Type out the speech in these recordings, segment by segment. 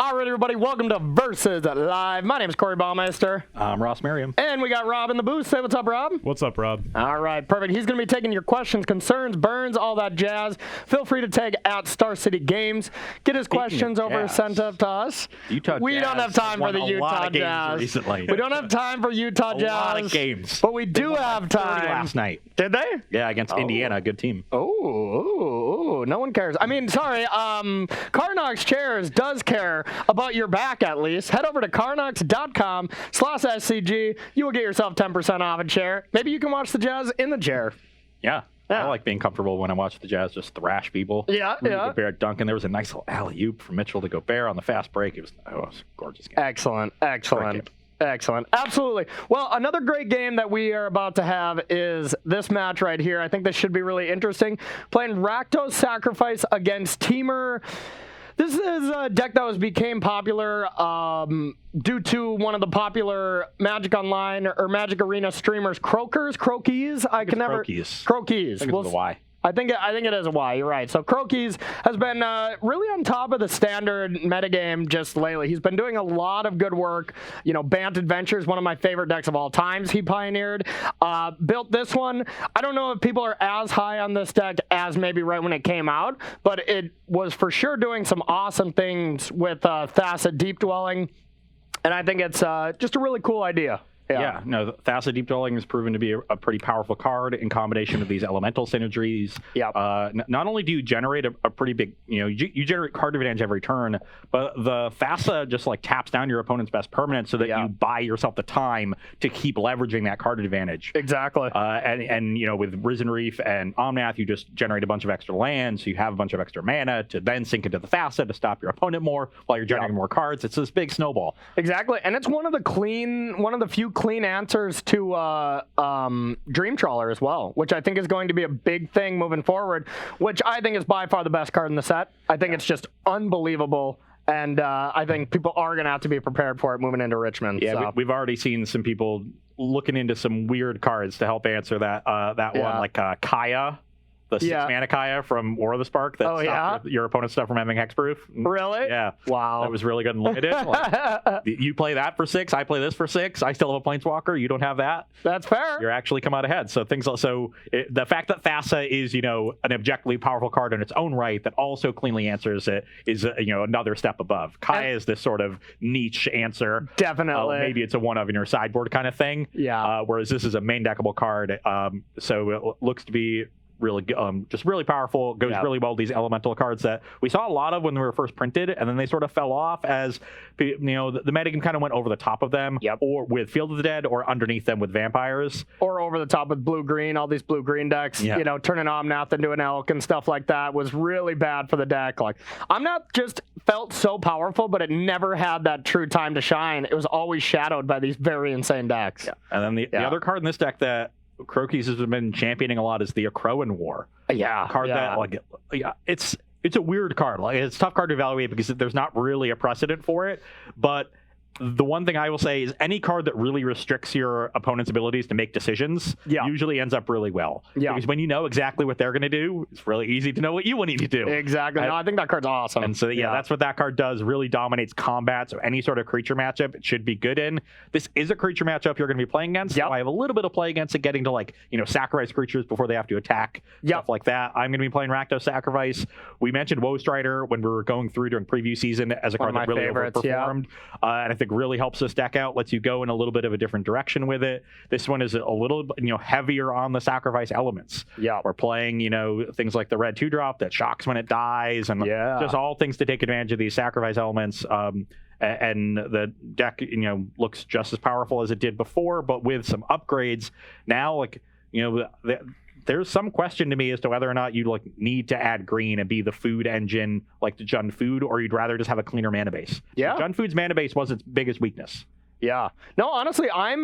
All right, everybody, welcome to Versus Live. My name is Corey Baumeister. I'm Ross Merriam. And we got Rob in the booth. Say what's up, Rob. What's up, Rob? All right, perfect. He's going to be taking your questions, concerns, burns, all that jazz. Feel free to tag at Star City Games. Get his questions over sent up to us. Utah we Jazz don't have time for the won a Utah lot of games Jazz. recently. We don't have time for Utah Jazz. A lot of games. But we do have time. Last night. Did they? Yeah, against Indiana, a good team. Oh, no one cares. I mean, sorry, Carnox Chairs does care about your back at least. Head over to carnox.com/SCG. You will get yourself 10% off a chair. Maybe you can watch the Jazz in the chair. Yeah. I like being comfortable when I watch the Jazz just thrash people. Yeah. Gobert dunking. There was a nice little alley-oop from Mitchell to Gobert on the fast break. It was a gorgeous game. Excellent. Absolutely. Well, another great game that we are about to have is this match right here. I think this should be really interesting. Playing Rakdos Sacrifice against Temur. This is a deck that became popular due to one of the popular Magic Online or Magic Arena streamers, Crokies. Crokies. I think it's a Y. I think it is a Y. You're right. So Crokies has been really on top of the standard metagame just lately. He's been doing a lot of good work. You know, Bant Adventures, one of my favorite decks of all times. He pioneered, built this one. I don't know if people are as high on this deck as maybe right when it came out, but it was for sure doing some awesome things with Thassa Deep Dwelling, and I think it's just a really cool idea. Yeah, no, Thassa Deep Dwelling has proven to be a pretty powerful card in combination with these elemental synergies. Yeah. Not only do you generate a pretty big, you generate card advantage every turn, but the Thassa just like taps down your opponent's best permanent so that you buy yourself the time to keep leveraging that card advantage. Exactly. And with Risen Reef and Omnath, you just generate a bunch of extra lands, so you have a bunch of extra mana to then sink into the Thassa to stop your opponent more while you're generating more cards. It's this big snowball. Exactly, and it's one of the few clean answers to Dream Trawler as well, which I think is going to be a big thing moving forward, which I think is by far the best card in the set. I think it's just unbelievable, and I think people are going to have to be prepared for it moving into Richmond. Yeah, so. we've already seen some people looking into some weird cards to help answer that one, like Kaya. The 6-mana Kaya from War of the Spark that stopped your opponent's stuff from having hexproof. Really? Yeah. Wow. That was really good and limited. You play that for 6, I play this for 6. I still have a Planeswalker. You don't have that. That's fair. You're actually come out ahead. So the fact that Thassa is, an objectively powerful card in its own right that also cleanly answers it is, another step above. Kaya is this sort of niche answer. Definitely. Maybe it's a one of in your sideboard kind of thing. Yeah. Whereas this is a main deckable card. So it looks to be really just really powerful, goes really well with these elemental cards that we saw a lot of when they were first printed, and then they sort of fell off as the metagame kind of went over the top of them, or with Field of the Dead, or underneath them with vampires, or over the top with blue-green, all these blue-green decks, turning Omnath into an elk and stuff like that was really bad for the deck. Like, Omnath just felt so powerful, but it never had that true time to shine. It was always shadowed by these very insane decks. Yeah. And then the other card in this deck that Crokies has been championing a lot is the Akroan War. Card that it's a weird card. Like, it's a tough card to evaluate because there's not really a precedent for it. But the one thing I will say is any card that really restricts your opponent's abilities to make decisions usually ends up really well. Yeah. Because when you know exactly what they're going to do, it's really easy to know what you need to do. Exactly. No, I think that card's awesome. And so, that's what that card does. Really dominates combat. So any sort of creature matchup, it should be good in. This is a creature matchup you're going to be playing against. So I have a little bit of play against it, getting to sacrifice creatures before they have to attack. Stuff like that. I'm going to be playing Rakdos Sacrifice. We mentioned Woe Strider when we were going through during preview season as a card that really overperformed. And I think really helps this deck out, lets you go in a little bit of a different direction with it. This one is a little heavier on the sacrifice elements. We're playing things like the red 2-drop that shocks when it dies, and just all things to take advantage of these sacrifice elements. And the deck looks just as powerful as it did before, but with some upgrades now. There's some question to me as to whether or not you need to add green and be the food engine like the Jund Food, or you'd rather just have a cleaner mana base. Jund Food's mana base was its biggest weakness. Yeah. No, honestly, I'm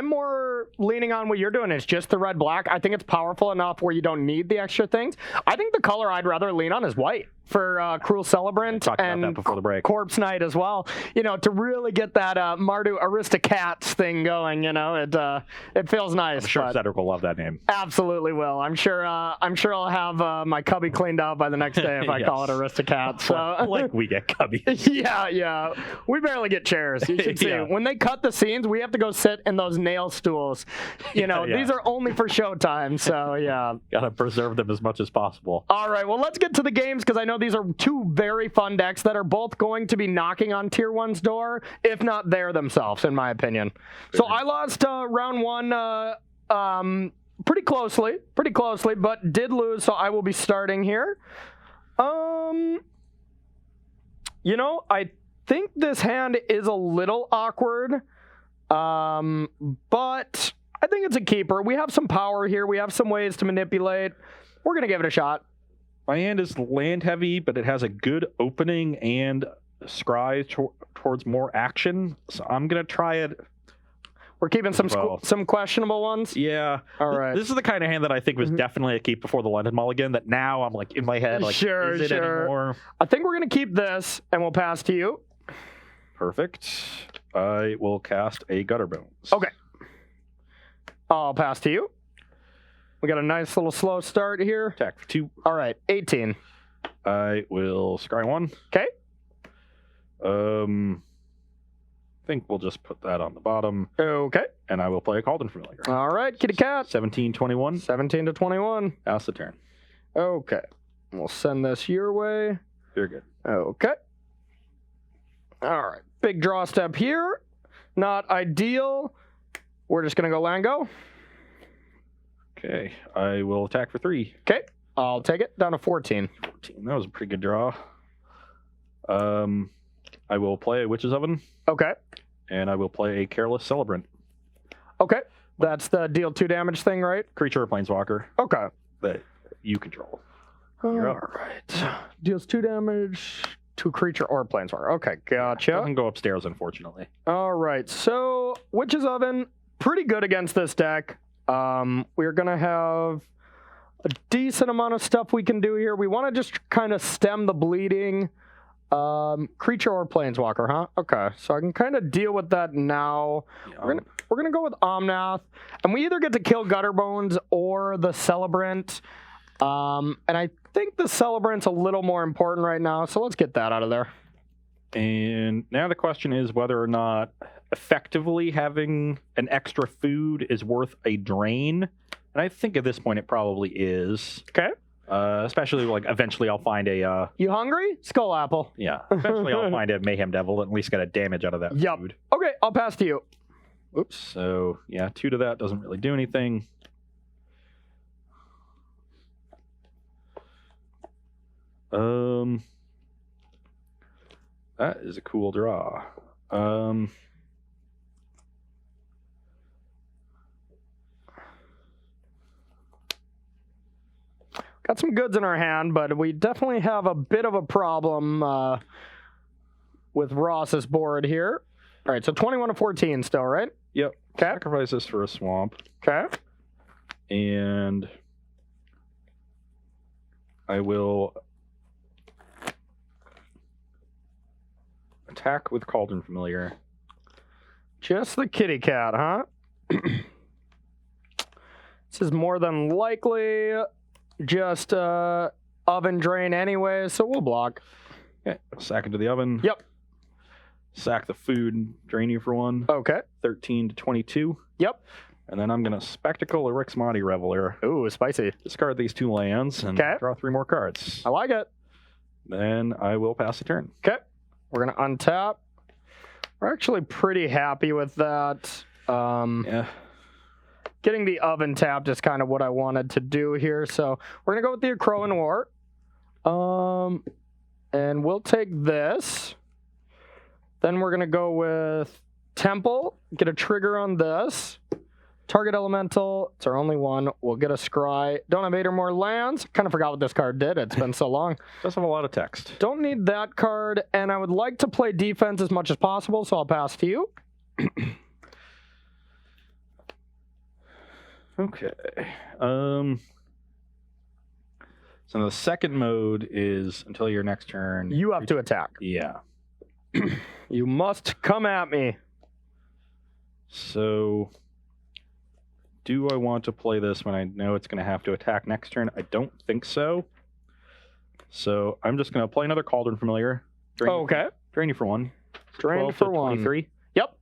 more leaning on what you're doing. It's just the red-black. I think it's powerful enough where you don't need the extra things. I think the color I'd rather lean on is white. for Cruel Celebrant Talked about and that before the break. Corpse Night as well. To really get that Mardu Aristocats thing going. It feels nice. I'm sure Cedric will love that name. Absolutely will. I'm sure I'll have my cubby cleaned out by the next day if I Yes. call it Aristocats. So Like we get cubbies. yeah. We barely get chairs. You should see. Yeah. When they cut the scenes, we have to go sit in those nail stools. Yeah. These are only for showtime. So yeah. Gotta preserve them as much as possible. All right, well, let's get to the games because I know these are two very fun decks that are both going to be knocking on Tier 1's door, if not there themselves, in my opinion. So I lost round one pretty closely, but did lose, so I will be starting here. I think this hand is a little awkward, but I think it's a keeper. We have some power here. We have some ways to manipulate. We're going to give it a shot. My hand is land heavy, but it has a good opening and scry towards more action. So I'm going to try it. We're keeping some some questionable ones. Yeah. All right. This is the kind of hand that I think was definitely a keep before the London Mulligan that now I'm like in my head, like, Sure, is it anymore? I think we're going to keep this and we'll pass to you. Perfect. I will cast a Gutter Bones. Okay. I'll pass to you. We got a nice little slow start here. Attack for 2. All right, 18. I will scry 1. Okay. I think we'll just put that on the bottom. Okay. And I will play a Cauldron Familiar. All right, kitty cat. 17-21. 17 to 21. Pass the turn. Okay. We'll send this your way. You're good. Okay. All right. Big draw step here. Not ideal. We're just going to go land go. Okay. I will attack for 3. Okay. I'll take it down to 14. 14. That was a pretty good draw. I will play a Witch's Oven. Okay. And I will play a Careless Celebrant. Okay. That's the deal 2 damage thing, right? Creature or Planeswalker Okay. that you control. All right. Deals 2 damage to creature or planeswalker. Okay, gotcha. Doesn't go upstairs, unfortunately. All right. So Witch's Oven, pretty good against this deck. We're gonna have a decent amount of stuff we can do here. We want to just kind of stem the bleeding. Creature or planeswalker, huh? Okay, so I can kind of deal with that now. Yeah. We're gonna go with Omnath, and we either get to kill Gutterbones or the Celebrant. And I think the Celebrant's a little more important right now, so let's get that out of there. And now the question is whether or not effectively having an extra food is worth a drain. And I think at this point it probably is. Okay. Especially like eventually I'll find a You hungry? Skull Apple. yeah. Eventually I'll find a Mayhem Devil and at least get a damage out of that food. Okay, I'll pass to you. Oops. So yeah, 2 to that doesn't really do anything. That is a cool draw. Got some goods in our hand, but we definitely have a bit of a problem with Ross's board here. All right, so 21 to 14 still, right? Yep. Okay. Sacrifice this for a swamp. Okay. And I will attack with Cauldron Familiar. Just the kitty cat, huh? This is more than likely just oven drain anyway, so we'll block. Okay. Sack into the oven. Yep. Sack the food, drain you for 1. Okay. 13 to 22. Yep. And then I'm going to Spectacle a Rixmati Reveler. Ooh, spicy. Discard these 2 lands and draw 3 more cards. I like it. Then I will pass the turn. Okay. We're going to untap. We're actually pretty happy with that. Yeah. Getting the oven tapped is kind of what I wanted to do here. So we're going to go with the Crow and War. And we'll take this. Then we're going to go with Temple. Get a trigger on this. Target Elemental. It's our only one. We'll get a Scry. Don't have 8 or more lands. Kind of forgot what this card did. It's been so long. Does have a lot of text. Don't need that card. And I would like to play defense as much as possible, so I'll pass to you. Okay. So the second mode is until your next turn. You have to attack. Yeah. You must come at me. So, do I want to play this when I know it's going to have to attack next turn? I don't think so. So, I'm just going to play another Cauldron Familiar. Okay. Drain you for 1. Drain for 1. 23. Yep.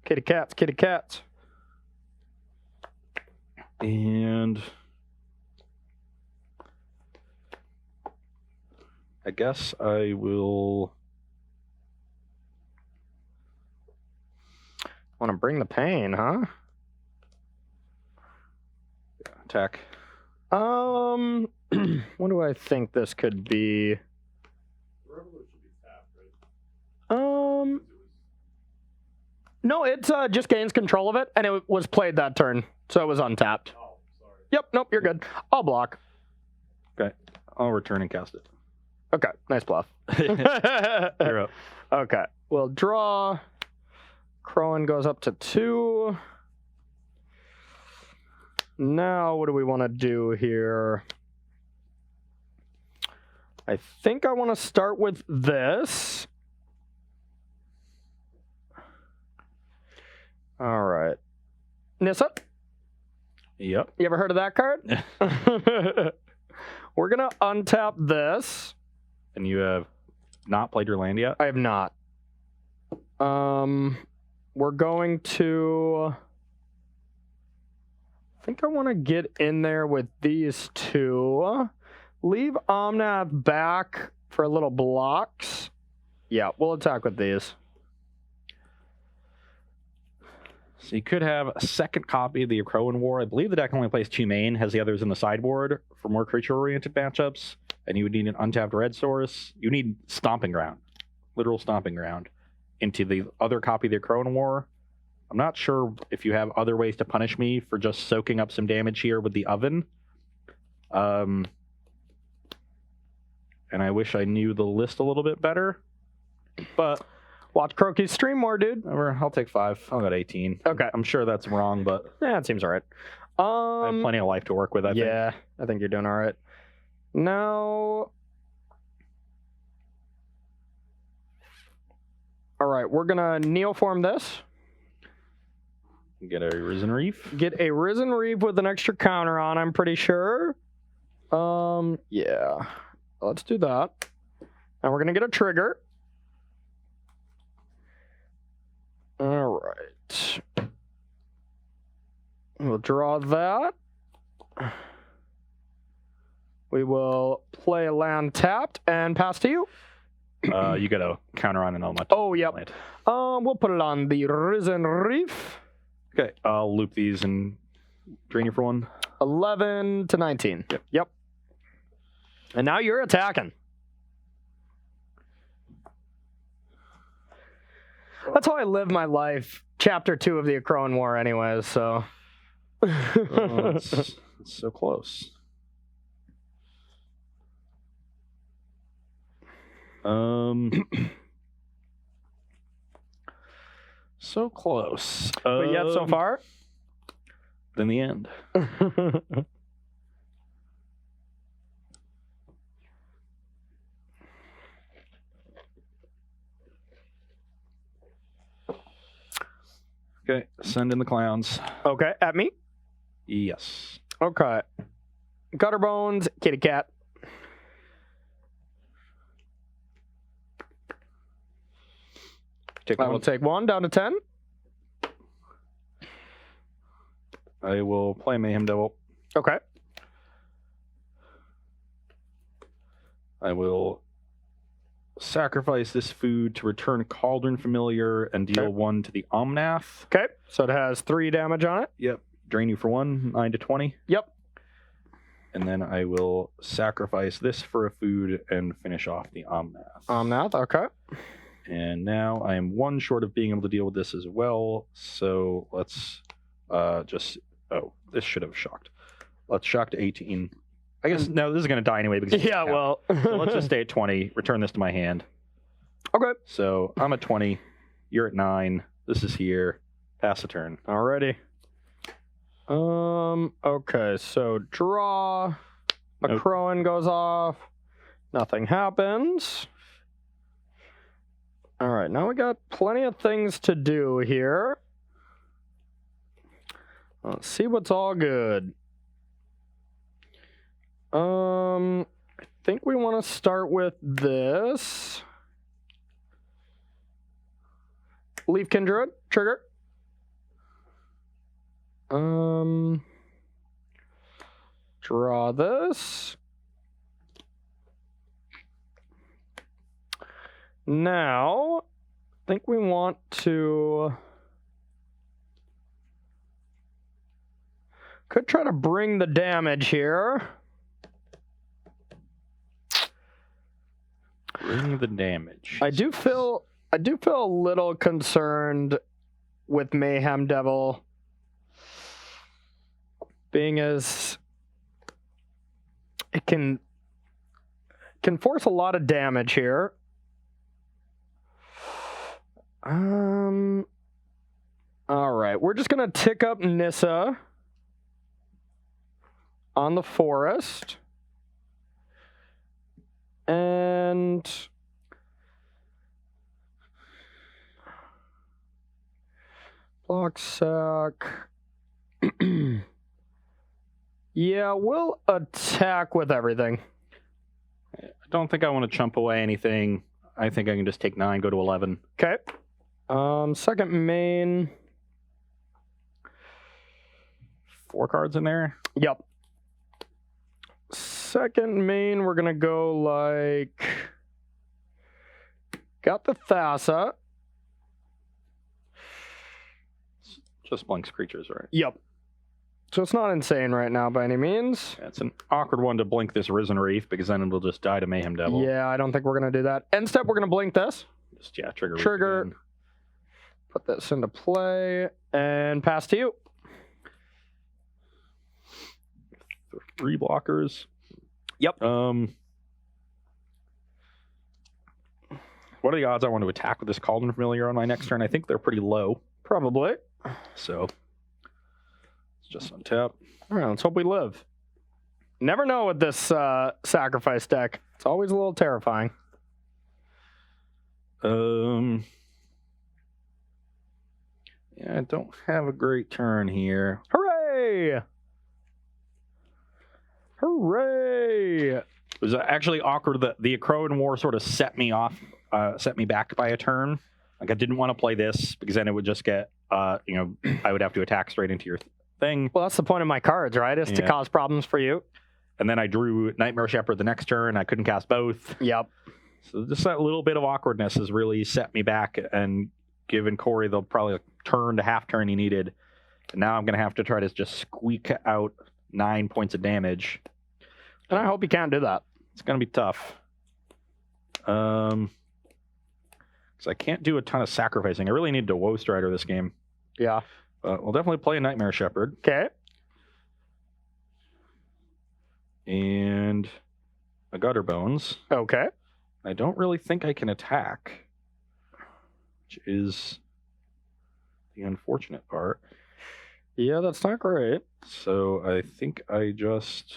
Kitty cats. And I guess I will. Want to bring the pain, huh? Yeah, attack. What do I think this could be? No, it just gains control of it, and it was played that turn, so it was untapped. Oh, sorry. Yep, nope, you're good. I'll block. Okay, I'll return and cast it. Okay, nice bluff. You're up. Okay, we'll draw. Crowan goes up to 2. Now, what do we want to do here? I think I want to start with this. All right. Nissa? Yep. You ever heard of that card? We're going to untap this. And you have not played your land yet? I have not. We're going to... I think I want to get in there with these 2. Leave Omnath back for little blocks. Yeah, we'll attack with these. So you could have a second copy of the Crowan War. I believe the deck only plays 2 main, has the others in the sideboard for more creature-oriented matchups. And you would need an untapped red source. You need Stomping Ground, literal Stomping Ground, into the other copy of the Crowan War. I'm not sure if you have other ways to punish me for just soaking up some damage here with the oven. And I wish I knew the list a little bit better. But watch Croaky's stream more, dude. I'll take 5. I'll go to 18. Okay. I'm sure that's wrong, but yeah, it seems all right. I have plenty of life to work with, I think. Yeah, I think you're doing all right. Now, all right, we're gonna neoform this. Get a Risen Reef. Get a Risen Reef with an extra counter on, I'm pretty sure. Yeah. Let's do that. And we're gonna get a trigger. All right. We'll draw that. We will play a land tapped and pass to you. You get a counter on an element. Oh, yep. We'll put it on the Risen Reef. Okay, I'll loop these and drain you for 1. 11 to 19. Yep. And now you're attacking. That's how I live my life. Chapter 2 of the Crowan War anyways, so. It's so close. So close. But yet so far? In the end. Okay, send in the clowns. Okay, at me? Yes. Okay. Gutter Bones, kitty cat. I will take 1 down to 10. I will play Mayhem Devil. Okay. I will sacrifice this food to return Cauldron Familiar and deal 1 to the Omnath. Okay, so it has 3 damage on it. Yep. Drain you for 1, 9 to 20. Yep. And then I will sacrifice this for a food and finish off the Omnath. Omnath, okay. And now I am 1 short of being able to deal with this as well. So let's just... Oh, this should have shocked. Let's shock to 18. I guess, no, this is going to die anyway. Because yeah, well. So let's just stay at 20. Return this to my hand. Okay. So I'm at 20. You're at 9. This is here. Pass the turn. Alrighty. Okay, so draw. A Nope. Crowan goes off. Nothing happens. All right, now we got plenty of things to do here. Let's see what's all good. I think we want to start with this. Leafkin Druid, trigger. Draw this. Now, I think we want to... Could try to bring the damage here. Bring the damage. I do feel a little concerned with Mayhem Devil, being as it can force a lot of damage here. All right, we're just gonna tick up Nissa on the forest. And block sack. Yeah, we'll attack with everything. I don't think I want to chump away anything. I think I can just take 9, go to 11. Okay. Second main. 4 cards in there. Yep. Second main, we're gonna go like... Got the Thassa. Just blinks creatures, right? Yep. So it's not insane right now by any means. Yeah, it's an awkward one to blink this Risen Reef because then it'll just die to Mayhem Devil. Yeah, I don't think we're gonna do that. End step, we're gonna blink this. Just, yeah, trigger. Trigger. Reef again. Put this into play and pass to you. 3 blockers. Yep. What are the odds I want to attack with this Cauldron Familiar on my next turn? I think they're pretty low. Probably. So it's just untap. All right, let's hope we live. Never know with this sacrifice deck. It's always a little terrifying. Yeah, I don't have a great turn here. Hooray! Hooray! It was actually awkward that the Akroan War sort of set me back by a turn. Like, I didn't want to play this because then it would just get, I would have to attack straight into your thing. Well, that's the point of my cards, right? Is to cause problems for you. And then I drew Nightmare Shepherd the next turn. I couldn't cast both. Yep. So just that little bit of awkwardness has really set me back and given Corey the probably turn to half turn he needed. And now I'm going to have to try to just squeak out 9 points of damage. And I hope you can't do that. It's going to be tough. Because I can't do a ton of sacrificing. I really need to Woe Strider this game. Yeah. But we'll definitely play a Nightmare Shepherd. Okay. And a Gutter Bones. Okay. I don't really think I can attack, which is the unfortunate part. Yeah, that's not great. So I think I just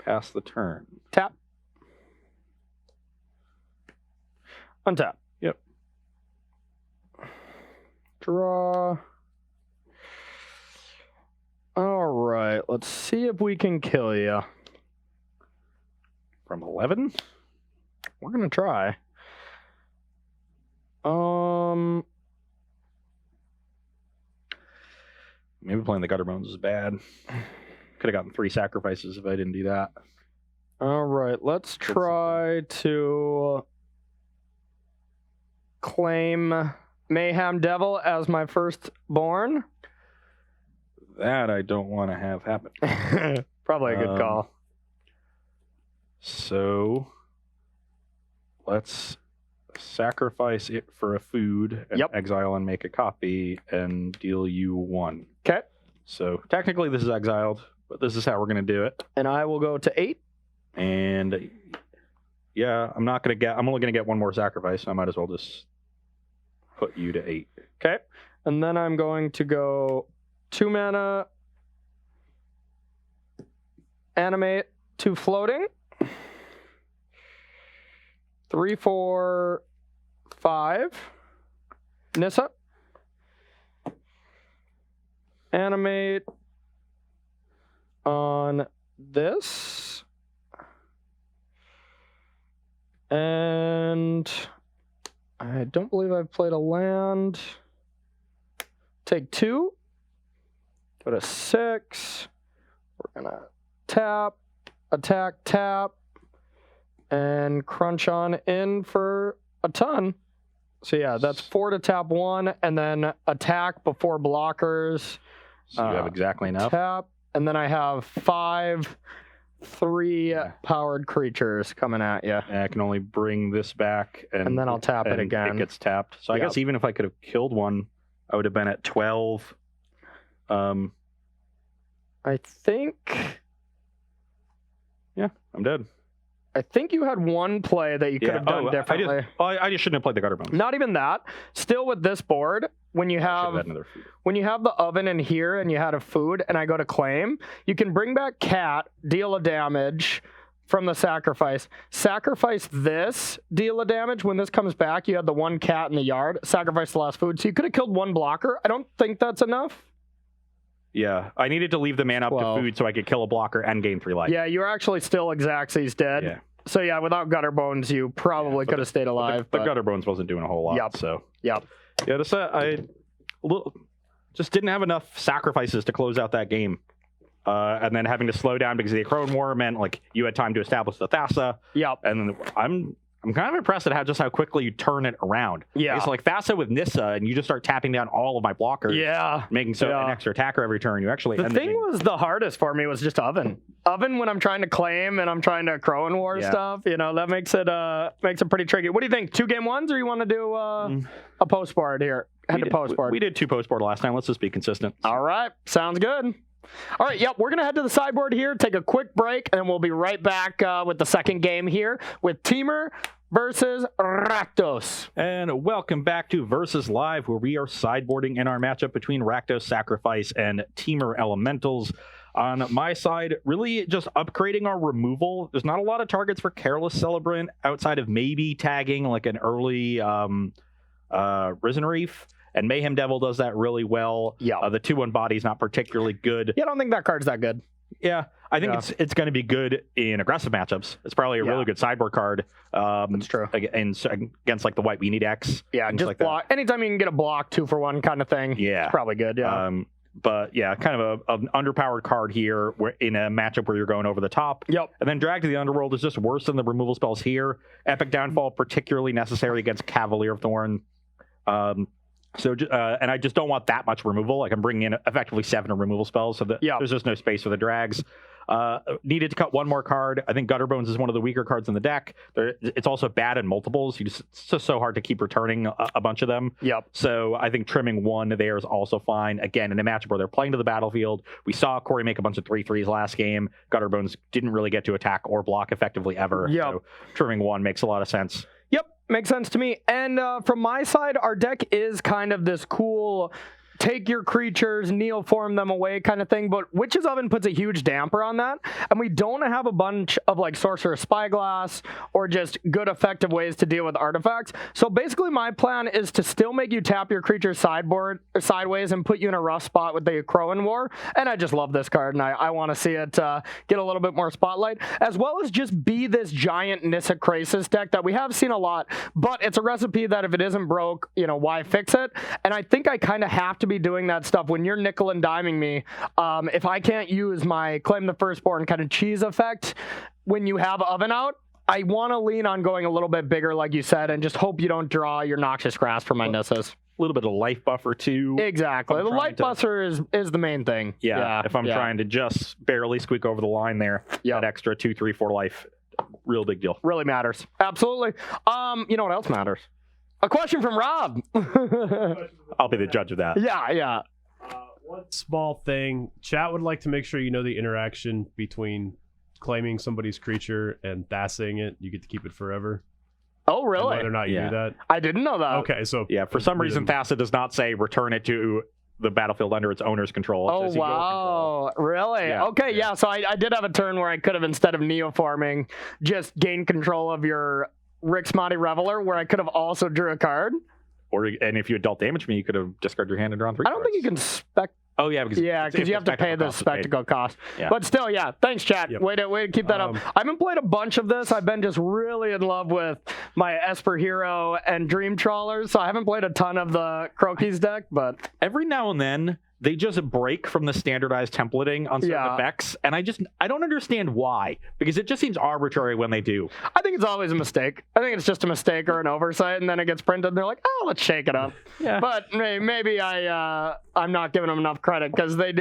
pass the turn. Tap. Untap. Yep. Draw. All right, let's see if we can kill you. From 11? We're gonna try. Maybe playing the Gutter Bones is bad. Could have gotten 3 sacrifices if I didn't do that. All right, let's try to claim Mayhem Devil as my firstborn. That I don't want to have happen. Probably a good call. So let's sacrifice it for a food and exile and make a copy and deal you 1. Okay. So technically this is exiled, but this is how we're going to do it. And I will go to 8. And yeah, I'm only going to get 1 more sacrifice, so I might as well just put you to 8. Okay. And then I'm going to go 2 mana Animate to floating. 3, 4, 5. Nissa. Animate on this. And I don't believe I've played a land. Take 2. Go to 6. We're going to tap, attack, tap, and crunch on in for a ton. So yeah, that's 4 to tap 1, and then attack before blockers. So you have exactly enough. Tap, and then I have 5 3 powered creatures coming at you. And I can only bring this back, and then I'll tap it again. It gets tapped. So I guess even if I could have killed one, I would have been at 12. I think... Yeah, I'm dead. I think you had one play that you could have done differently. I just shouldn't have played the gutter bones. Not even that. Still with this board, when you have the oven in here and you had a food and I go to claim, you can bring back cat, deal a damage from the sacrifice. Sacrifice this, deal a damage. When this comes back, you had the one cat in the yard. Sacrifice the last food. So you could have killed one blocker. I don't think that's enough. Yeah, I needed to leave the man up to food so I could kill a blocker and gain 3 life. Yeah, you're actually still Xaxes dead. Yeah. So yeah, without gutter bones, you probably could have stayed alive. The gutter bones wasn't doing a whole lot. Yep. So yeah, I just didn't have enough sacrifices to close out that game, and then having to slow down because of the Crone War meant like you had time to establish the Thassa. Yep. And I'm kind of impressed at how quickly you turn it around. Yeah. It's like Thassa with Nissa, and you just start tapping down all of my blockers. Yeah. Making an extra attacker every turn. You actually the thing was the hardest for me was just oven. Oven when I'm trying to claim and I'm trying to Crone War stuff. You know, that makes it pretty tricky. What do you think? 2 game ones, or you want to do a post board here? Post board. We did 2 post board last time. Let's just be consistent. All right. Sounds good. All right, we're going to head to the sideboard here, take a quick break, and we'll be right back with the second game here with Temur versus Rakdos. And welcome back to Versus Live, where we are sideboarding in our matchup between Rakdos Sacrifice and Temur Elementals. On my side, really just upgrading our removal. There's not a lot of targets for Careless Celebrant outside of maybe tagging like an early Risen Reef. And Mayhem Devil does that really well. Yeah. The 2-1 body is not particularly good. Yeah, I don't think that card's that good. Yeah, I think it's going to be good in aggressive matchups. It's probably a really good sideboard card. That's true. Against like the White Weenie decks. Yeah, just like block. Anytime you can get a block 2-for-1 kind of thing. Yeah, it's probably good. Yeah. But yeah, kind of an underpowered card here in a matchup where you're going over the top. Yep. And then Drag to the Underworld is just worse than the removal spells here. Epic Downfall, particularly necessary against Cavalier of Thorn. And I just don't want that much removal. Like I'm bringing in effectively 7 removal spells, so that there's just no space for the drags. Needed to cut 1 more card. I think Gutter Bones is one of the weaker cards in the deck. It's also bad in multiples. It's just so hard to keep returning a bunch of them. Yep. So I think trimming 1 there is also fine. Again, in a matchup where they're playing to the battlefield, we saw Corey make a bunch of 3/3s last game. Gutter Bones didn't really get to attack or block effectively ever. Yep. So trimming 1 makes a lot of sense. Yep, makes sense to me. And from my side, our deck is kind of this cool take your creatures, neoform them away kind of thing, but Witch's Oven puts a huge damper on that, and we don't have a bunch of like Sorcerer's Spyglass or just good effective ways to deal with artifacts. So basically my plan is to still make you tap your creatures sideways and put you in a rough spot with the Crone War, and I just love this card, and I want to see it get a little bit more spotlight, as well as just be this giant Nissa Krasis deck that we have seen a lot, but it's a recipe that if it isn't broke, you know, why fix it? And I think I kind of have to be doing that stuff when you're nickel and diming me. If I can't use my Claim the Firstborn kind of cheese effect when you have Oven out, I want to lean on going a little bit bigger, like you said, and just hope you don't draw your Noxious Grasp for my Nissas. A little bit of life buffer too. Exactly. The life buffer is the main thing. Yeah. If I'm trying to just barely squeak over the line there, that extra 2, 3, 4 life, real big deal. Really matters. Absolutely. You know what else matters? A question from Rob. I'll be the judge of that. Yeah. One small thing. Chat would like to make sure you know the interaction between claiming somebody's creature and Thassing it. You get to keep it forever. Oh, really? And whether or not you do that. I didn't know that. Okay, so... Yeah, for some reason, Thassa does not say return it to the battlefield under its owner's control. Oh, wow. Really? Yeah, Okay, yeah. So I did have a turn where I could have, instead of Neo farming, just gained control of your Rixmati Reveler, where I could have also drew a card. And if you had dealt damage me, you could have discarded your hand and drawn 3 I don't cards. think you can spec. Oh, yeah, because you have to pay the spectacle cost. Yeah. But still, yeah. Thanks, chat. Yep. Way to keep that up. I haven't played a bunch of this. I've been just really in love with my Esper Hero and Dream Trawlers, so I haven't played a ton of the Croakies deck, but every now and then they just break from the standardized templating on certain effects, and I don't understand why, because it just seems arbitrary when they do. I think it's always a mistake. I think it's just a mistake or an oversight, and then it gets printed and they're like, oh, let's shake it up. Yeah. But maybe I'm not giving them enough credit, because they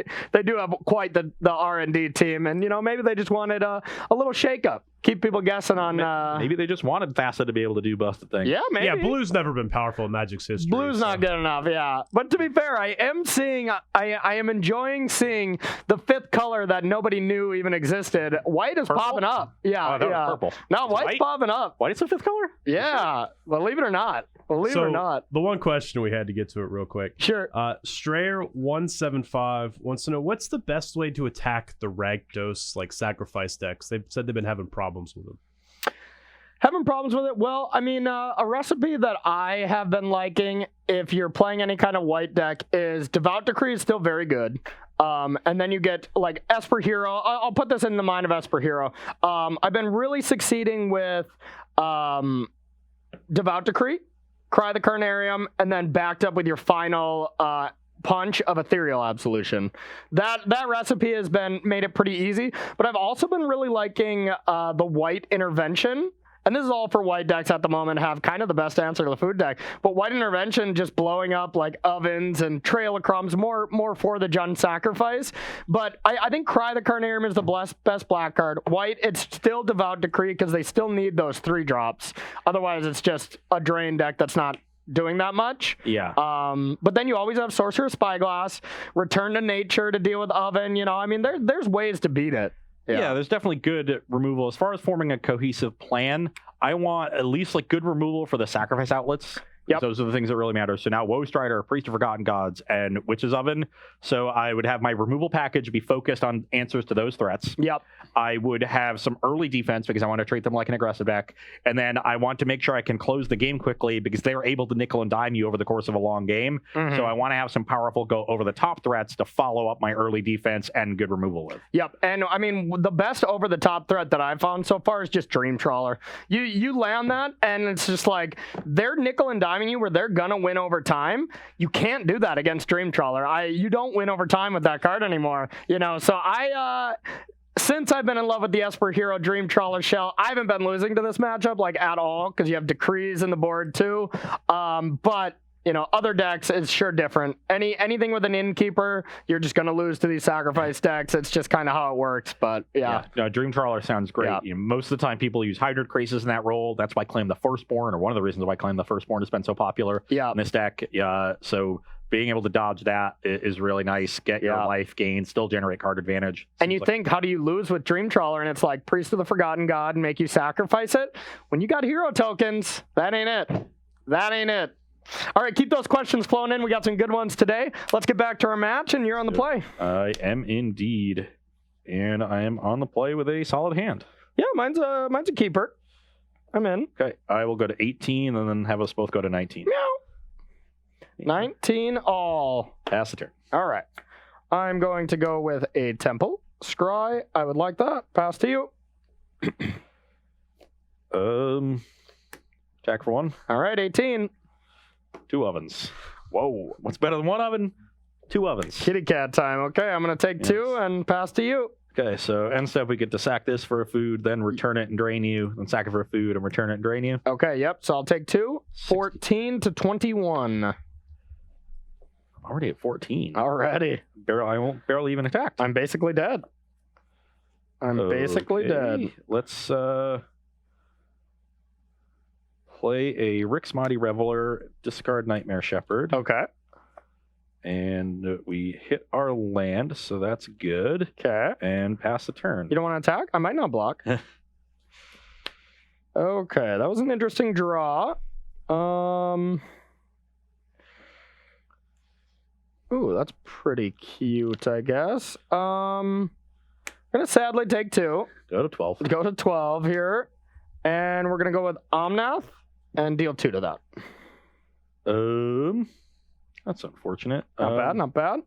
do have quite the R&D team, and maybe they just wanted a little shake up. Keep people guessing on... maybe they just wanted Thassa to be able to do busted things. Yeah, maybe. Yeah, Blue's never been powerful in Magic's history. Blue's not good enough, yeah. But to be fair, I am enjoying seeing the 5th color that nobody knew even existed. White is Purple? popping up. Yeah, Oh, that was purple. No, Is white's white? popping up. White is the 5th color? Yeah, believe it or not. Believe it or not. The one question we had to get to it real quick. Sure. Strayer175 wants to know, what's the best way to attack the Rakdos sacrifice decks? They've said they've been having problems with them. Having problems with it? Well, I mean, a recipe that I have been liking, if you're playing any kind of white deck, is Devout Decree is still very good. And then you get Esper Hero. I'll put this in the mind of Esper Hero. I've been really succeeding with Devout Decree, Cry the Carnarium, and then backed up with your final punch of Ethereal Absolution. That recipe has made it pretty easy, but I've also been really liking the White Intervention. And this is all for white decks at the moment, have kind of the best answer to the food deck. But White Intervention just blowing up ovens and Trail of Crumbs, more for the Jund sacrifice. But I think Cry the Carnarium is the best black card. White, it's still Devout Decree, because they still need those 3 drops. Otherwise, it's just a drain deck that's not doing that much. Yeah. But then you always have Sorcerer Spyglass, Return to Nature to deal with Oven. I mean, there's ways to beat it. Yeah, there's definitely good removal. As far as forming a cohesive plan, I want at least good removal for the sacrifice outlets. Yep. Those are the things that really matter. So now Woe Strider, Priest of Forgotten Gods, and Witch's Oven. So I would have my removal package be focused on answers to those threats. Yep. I would have some early defense, because I want to treat them like an aggressive deck. And then I want to make sure I can close the game quickly, because they are able to nickel and dime you over the course of a long game. Mm-hmm. So I want to have some powerful go over the top threats to follow up my early defense and good removal with. Yep. And I mean, the best over the top threat that I've found so far is just Dream Trawler. You land that, and it's just they're nickel and diming you where they're gonna win over time. You can't do that against Dream Trawler. You don't win over time with that card anymore. So since I've been in love with the Esper Hero Dream Trawler shell, I haven't been losing to this matchup at all, because you have Decrees in the board too. But other decks, it's sure different. Anything with an Innkeeper, you're just going to lose to these sacrifice decks. It's just kind of how it works, but yeah. No, Dream Trawler sounds great. Yeah. Most of the time, people use Hybrid Krasis in that role. That's why Claim the Firstborn, or one of the reasons why Claim the Firstborn has been so popular in this deck. So being able to dodge that is really nice. Get your life gain, still generate card advantage. And you think, how do you lose with Dream Trawler? And it's Priest of the Forgotten God and make you sacrifice it? When you got hero tokens, that ain't it. That ain't it. All right, keep those questions flowing in. We got some good ones today. Let's get back to our match, and you're on the play. I am indeed. And I am on the play with a solid hand. Yeah, mine's a keeper. I'm in. Okay, I will go to 18 and then have us both go to 19. Meow. 19 all. Pass the turn. All right. I'm going to go with a Temple. Scry, I would like that. Pass to you. Attack for 1. All right, 18. 2 ovens. Whoa, what's better than 1 oven? 2 ovens. Kitty cat time. Okay, I'm going to take 2 and pass to you. Okay, so end step, we get to sack this for a food, then return it and drain you, then sack it for a food and return it and drain you. Okay, yep. So I'll take 2. 14 to 21. Already at 14. Already. I won't barely even attack. I'm basically dead. Basically dead. Let's play a Rixmati Reveler, discard Nightmare Shepherd. Okay. And we hit our land, so that's good. Okay. And pass the turn. You don't want to attack? I might not block. Okay, that was an interesting draw. Ooh, that's pretty cute, I guess. I'm gonna sadly take 2. Go to 12. Go to 12 here. And we're gonna go with Omnath and deal 2 to that. That's unfortunate. Not bad, not bad.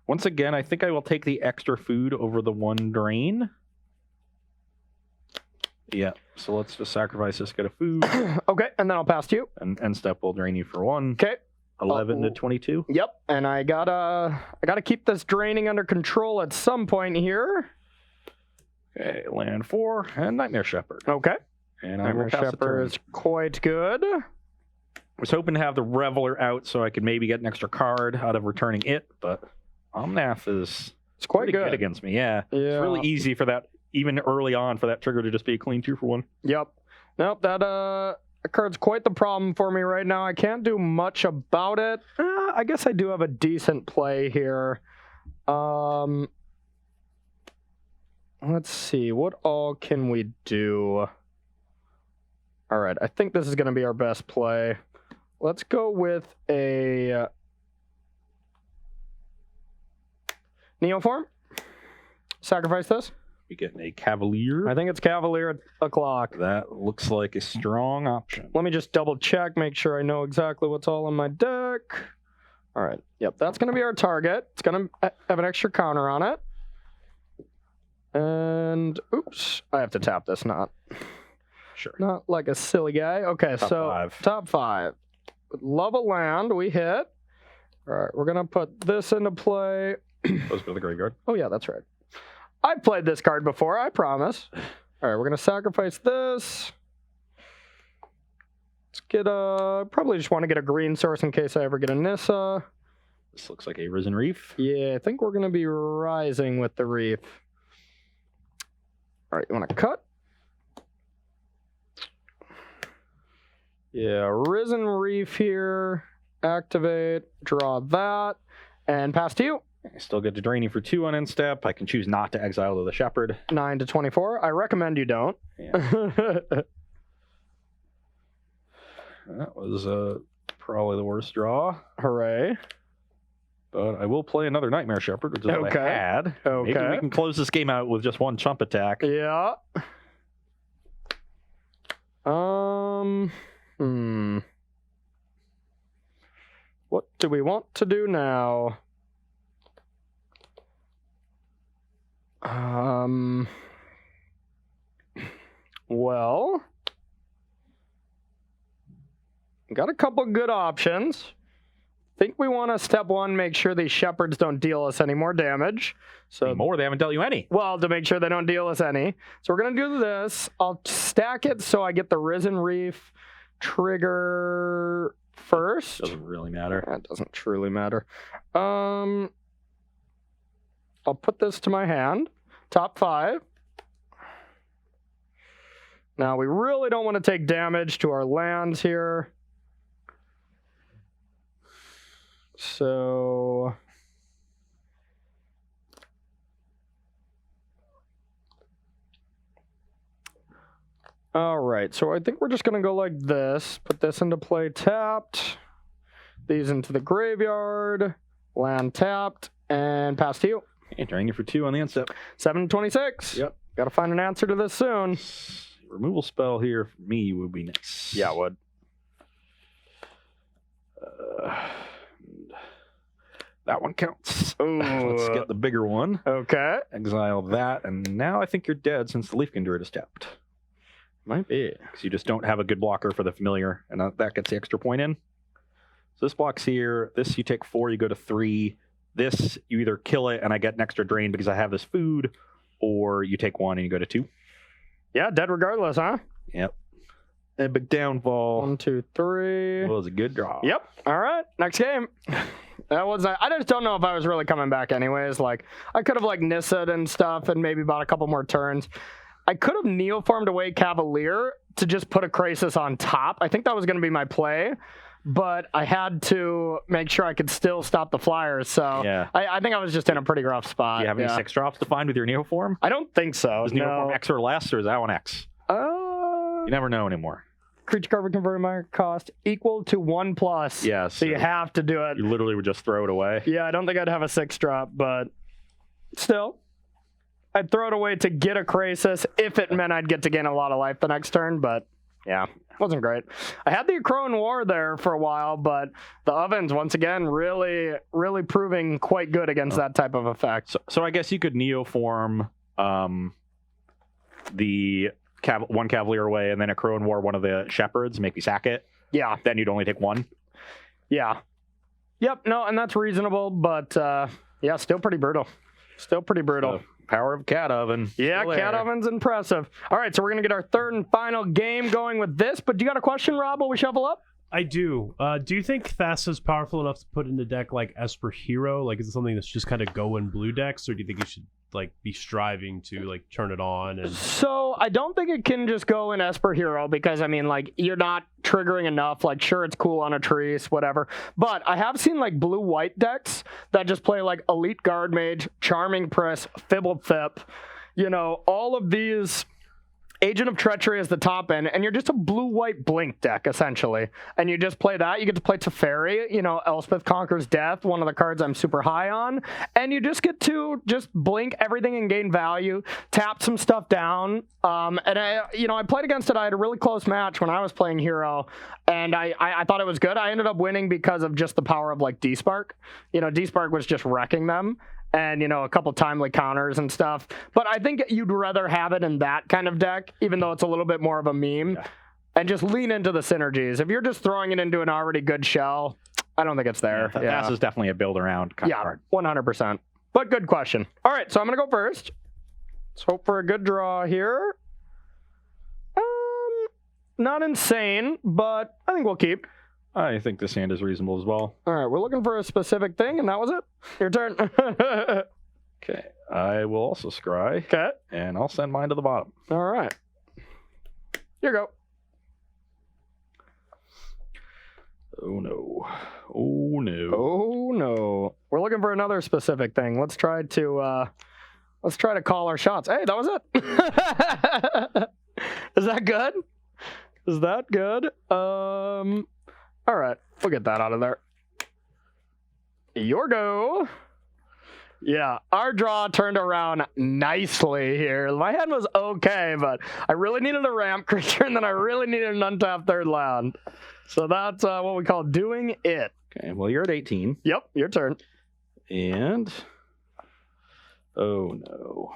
Once again, I think I will take the extra food over the 1 drain. Yeah, so let's just sacrifice this, get a food. Okay, and then I'll pass to you. And end step will drain you for 1. Okay. 11 to 22. Yep, and I gotta keep this draining under control at some point here. Okay, land 4 and Nightmare Shepherd. Okay. And I will Nightmare pass the Shepherd turn. is quite good. I was hoping to have the Reveler out so I could maybe get an extra card out of returning it, but Omnath is It's quite pretty good against me. Yeah. Yeah. It's really easy for that, even early on, for that trigger to just be a clean 2 for 1. Yep. Nope, that card's quite the problem for me right now. I can't do much about it. I guess I do have a decent play here. Let's see. What all can we do? All right. I think this is going to be our best play. Let's go with a Neoform. Sacrifice this. We get a Cavalier. I think it's Cavalier at o'clock. That looks like a strong option. Let me just double check, make sure I know exactly what's all in my deck. All right. Yep, that's going to be our target. It's going to have an extra counter on it. And, oops, I have to tap this, not like a silly guy. Okay, top 5. With love a land, we hit. All right, we're going to put this into play. Goes to the graveyard. Oh, yeah, that's right. I've played this card before, I promise. All right, we're going to sacrifice this. Let's get probably just want to get a green source in case I ever get a Nissa. This looks like a Risen Reef. Yeah, I think we're going to be rising with the Reef. All right, you want to cut? Yeah, Risen Reef here. Activate, draw that, and pass to you. I still get to drain you for 2 on end step. I can choose not to exile to the Shepherd. 9 to 24. I recommend you don't. Yeah. That was probably the worst draw. Hooray. But I will play another Nightmare Shepherd, which is what I had. Okay. Maybe we can close this game out with just 1 chump attack. Yeah. What do we want to do now? Well, got a couple good options. Think we want to step 1, make sure these shepherds don't deal us any more damage. So more, they haven't dealt you any. Well, to make sure they don't deal us any. So we're gonna do this. I'll stack it so I get the Risen Reef trigger first. Doesn't really matter. That doesn't truly matter. I'll put this to my hand. Top 5. Now we really don't want to take damage to our lands here. So all right, so I think we're just gonna go like this. Put this into play tapped. These into the graveyard. Land tapped and pass to you. Okay, drain you for 2 on the end step. 7-26. Yep. Gotta find an answer to this soon. Removal spell here for me would be nice. Yeah, it would. That one counts. Ooh. Let's get the bigger one. Okay. Exile that, and now I think you're dead since the Leaf Kindred is tapped. Might be. Because you just don't have a good blocker for the familiar, and that gets the extra point in. So this block's here. This you take 4, you go to 3. This, you either kill it and I get an extra drain because I have this food, or you take 1 and you go to 2. Yeah, dead regardless, huh? Yep. Epic downfall. 1, 2, 3. Was a good draw. Yep. All right. Next game. That was. I just don't know if I was really coming back anyways. Like, I could have like Nissa'd and stuff and maybe bought a couple more turns. I could have Neoformed away Cavalier to just put a Crisis on top. I think that was going to be my play. But I had to make sure I could still stop the Flyers. So yeah. I think I was just in a pretty rough spot. Do you have any 6 drops to find with your Neoform? I don't think so. Is Neoform X or less, or is that one X? You never know anymore. creature card converted mana cost equal to 1+. Yeah, so you have to do it. You literally would just throw it away. Yeah, I don't think I'd have a 6-drop, but still, I'd throw it away to get a Krasis if it meant I'd get to gain a lot of life the next turn, but yeah, wasn't great. I had the Akroan War there for a while, but the Ovens, once again, really, really proving quite good against that type of effect. So I guess you could Neoform the one Cavalier away and then Akroan War one of the Shepherds, make me sack it. Yeah. Then you'd only take one. Yeah. Yep, no, and that's reasonable, but yeah, still pretty brutal. Still pretty brutal. So, power of Cat Oven. Yeah, Cat Oven's impressive. All right, so we're going to get our third and final game going with this, but do you got a question, Rob, while we shuffle up? I do. Do you think Thassa's powerful enough to put in the deck like Esper Hero? Like, is it something that's just kind of go in blue decks, or do you think you should like be striving to like turn it on? And so I don't think it can just go in Esper Hero because I mean, like, you're not triggering enough. Like, sure, it's cool on a Trees, whatever. But I have seen like blue-white decks that just play like Elite Guard Mage, Charming Priss, Fibbled Fip. You know, all of these. Agent of Treachery is the top end, and you're just a blue-white blink deck, essentially. And you just play that. You get to play Teferi, you know, Elspeth Conquers Death, one of the cards I'm super high on. And you just get to just blink everything and gain value, tap some stuff down. And I played against it. I had a really close match when I was playing Hero, and I thought it was good. I ended up winning because of just the power of, like, D-Spark. You know, D-Spark was just wrecking them. And, you know, a couple timely counters and stuff. But I think you'd rather have it in that kind of deck, even though it's a little bit more of a meme, and just lean into the synergies. If you're just throwing it into an already good shell, I don't think it's there. Yeah, Thassa's definitely a build-around kind of card. 100%. But good question. All right, so I'm going to go first. Let's hope for a good draw here. Not insane, but I think we'll keep. I think this hand is reasonable as well. All right, we're looking for a specific thing, and that was it. Your turn. Okay, I will also scry. Okay. And I'll send mine to the bottom. All right. Here you go. Oh, no. Oh, no. Oh, no. We're looking for another specific thing. Let's try to call our shots. Hey, that was it. Is that good? Is that good? All right, we'll get that out of there. Your go. Yeah, our draw turned around nicely here. My hand was okay, but I really needed a ramp creature, and then I really needed an untapped third land. So that's what we call doing it. Okay, well, you're at 18. Yep, your turn. And... oh, no.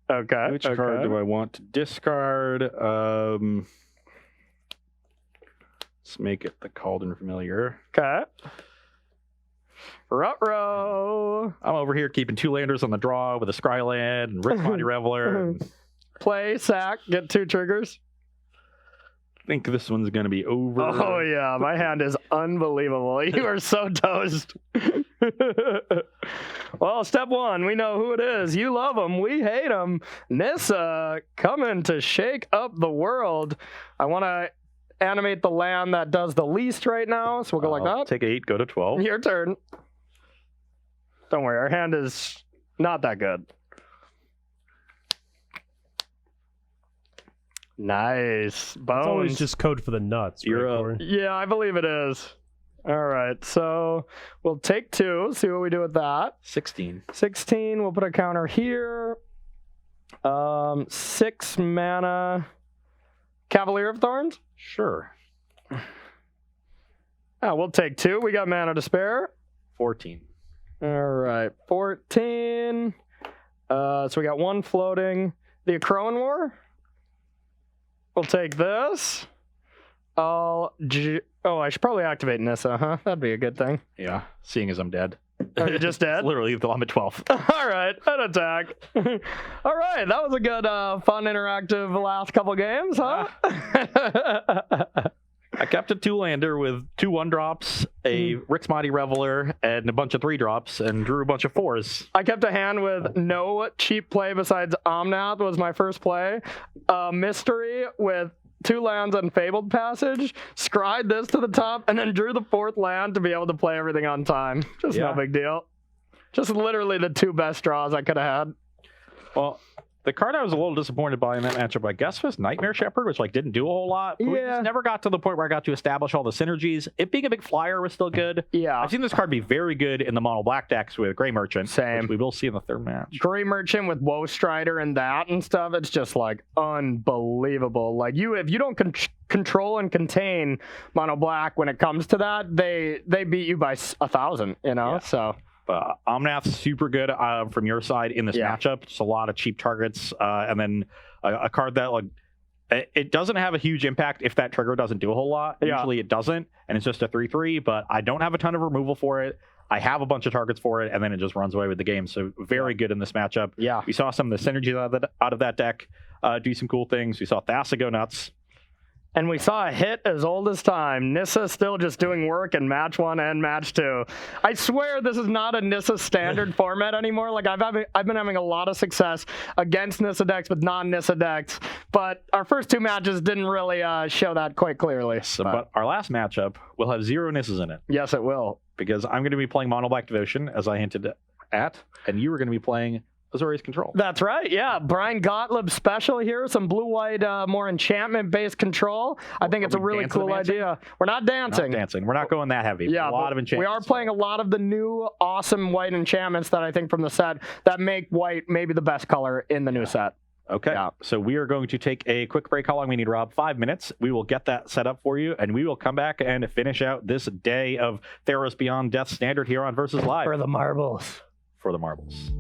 Okay. Which card do I want to discard? Let's make it the Cauldron Familiar. Okay. Ruh-roh. I'm over here keeping 2 landers on the draw with a Scryland and Rick's Body Reveler. Play, sack, get 2 triggers. I think this one's going to be over. Oh, yeah. My hand is unbelievable. You are so toast. Well, step 1, we know who it is. You love him. We hate him. Nissa coming to shake up the world. I want to animate the land that does the least right now, so we'll go like that. Take 8, go to 12. Your turn. Don't worry, our hand is not that good. Nice. Bones. it's always just code for the nuts. You're right, up. Corey? Yeah, I believe it is. All right, so we'll take 2, see what we do with that. 16. 16, we'll put a counter here. 6 mana. Cavalier of Thorns? Sure. We'll take 2. We got mana to spare. 14. All right, 14. So we got 1 floating. The Akroan War? We'll take this. I should probably activate Nissa, huh? That'd be a good thing. Yeah, seeing as I'm dead. Are you just dead? Literally, I'm at 12. All right, an attack. All right, that was a good, fun, interactive last couple games, huh? I kept a 2-lander with 2 1-drops, a Rick's Mighty Reveler, and a bunch of 3-drops, and drew a bunch of 4s. I kept a hand with no cheap play besides Omnath was my first play. Mystery with 2 lands and Fabled Passage, scried this to the top, and then drew the 4th land to be able to play everything on time. Just no big deal. Just literally the 2 best draws I could have had. Well, The card I was a little disappointed by in that matchup, I guess, was Nightmare Shepherd, which like didn't do a whole lot. We just never got to the point where I got to establish all the synergies. It being a big flyer was still good. Yeah. I've seen this card be very good in the mono black decks with Grey Merchant. Same. Which we will see in the third match. Grey Merchant with Woe Strider and that and stuff, it's just like unbelievable. Like if you don't control and contain mono black when it comes to that, they beat you by 1,000, you know? Yeah. So Omnath's super good from your side in this matchup. Just a lot of cheap targets, and then a card that like it doesn't have a huge impact if that trigger doesn't do a whole lot. Usually it doesn't, and it's just a 3/3. But I don't have a ton of removal for it. I have a bunch of targets for it, and then it just runs away with the game. So very good in this matchup. Yeah, we saw some of the synergies out of that deck do some cool things. We saw Thassa go nuts. And we saw a hit as old as time. Nissa still just doing work in match 1 and match 2. I swear this is not a Nissa standard format anymore. Like I've been having a lot of success against Nissa decks with non-Nissa decks, but our first 2 matches didn't really show that quite clearly. But our last matchup will have 0 Nissas in it. Yes, it will. Because I'm going to be playing Mono Black Devotion, as I hinted at, and you are going to be playing Azorius Control. That's right, yeah. Brian Gottlieb special here, some blue-white, more enchantment-based control. I think it's a really cool idea. We're not dancing. We're not going that heavy. Yeah, a lot of enchantments. We are playing a lot of the new awesome white enchantments that I think from the set that make white maybe the best color in the new set. Okay, so we are going to take a quick break. How long we need, Rob? 5 minutes. We will get that set up for you, and we will come back and finish out this day of Theros Beyond Death Standard here on Versus Live. For the marbles. For the marbles.